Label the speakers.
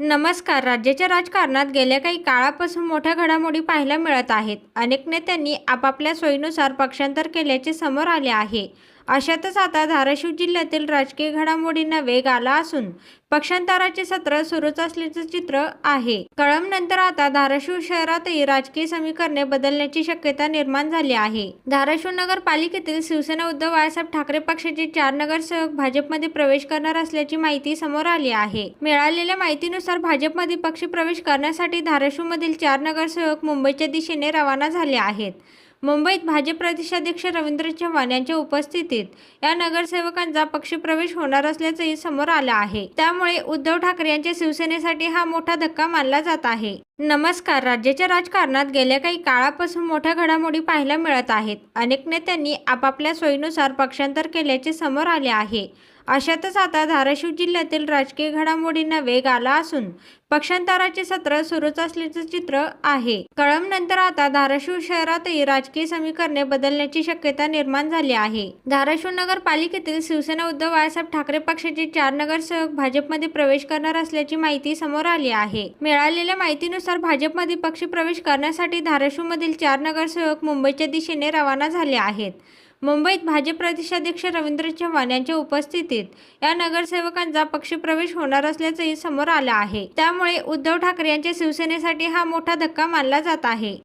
Speaker 1: नमस्कार. राज्याच्या राजकारणात गेल्या काही काळापासून मोठ्या घडामोडी पाहायला मिळत आहेत. अनेक नेत्यांनी आपापल्या सोयीनुसार पक्षांतर केल्याचे समोर आले आहे. अशातच आता धाराशिव जिल्ह्यातील राजकीय घडामोडींना वेग आला असून पक्षांतराचे सत्र सुरूच असल्याचं चित्र आहे. कळमनंतर आता धाराशिव शहरातही राजकीय समीकरणे बदलण्याची शक्यता निर्माण झाली आहे. धाराशिव नगरपालिकेतील शिवसेना उद्धव बाळासाहेब ठाकरे पक्षाचे 4 नगरसेवक भाजपमध्ये प्रवेश करणार असल्याची माहिती समोर आली आहे. मिळालेल्या माहितीनुसार भाजपमध्ये पक्षप्रवेश करण्यासाठी धाराशिवमधील 4 नगरसेवक मुंबईच्या दिशेने रवाना झाले आहेत. मुंबईत भाजप प्रदेशाध्यक्ष रवींद्र चव्हाण यांच्या उपस्थितीत या नगरसेवकांचा पक्षप्रवेश होणार असल्याचंही समोर आलं आहे. त्यामुळे उद्धव ठाकरे यांच्या शिवसेनेसाठी हा मोठा धक्का मानला जात आहे. नमस्कार. राज्याच्या राजकारणात गेल्या काही काळापासून मोठ्या घडामोडी पाहायला मिळत आहेत. अनेक नेत्यांनी आपापल्या सोयीनुसार पक्षांतर केल्याचे समोर आले आहे. अशातच आता धाराशिव जिल्ह्यातील राजकीय घडामोडींना वेग आला असून पक्षांतराचे सत्र सुरूच असल्याचं चित्र आहे. कळमनंतर आता धाराशिव शहरातही राजकीय समीकरणे बदलण्याची शक्यता निर्माण झाली आहे. धाराशिव नगरपालिकेतील शिवसेना उद्धव बाळासाहेब ठाकरे पक्षाचे 4 नगरसेवक भाजपमध्ये प्रवेश करणार असल्याची माहिती समोर आली आहे. मिळालेल्या माहितीनुसार भाजपमध्ये पक्षप्रवेश करण्यासाठी धाराशिवमधील 4 नगरसेवक मुंबईच्या दिशेने रवाना झाले आहेत. मुंबईत भाजप प्रदेशाध्यक्ष रवींद्र चव्हाण यांच्या उपस्थितीत या नगरसेवकांचा पक्षप्रवेश होणार असल्याचंही समोर आलं आहे. त्यामुळे उद्धव ठाकरे यांच्या शिवसेनेसाठी हा मोठा धक्का मानला जात आहे.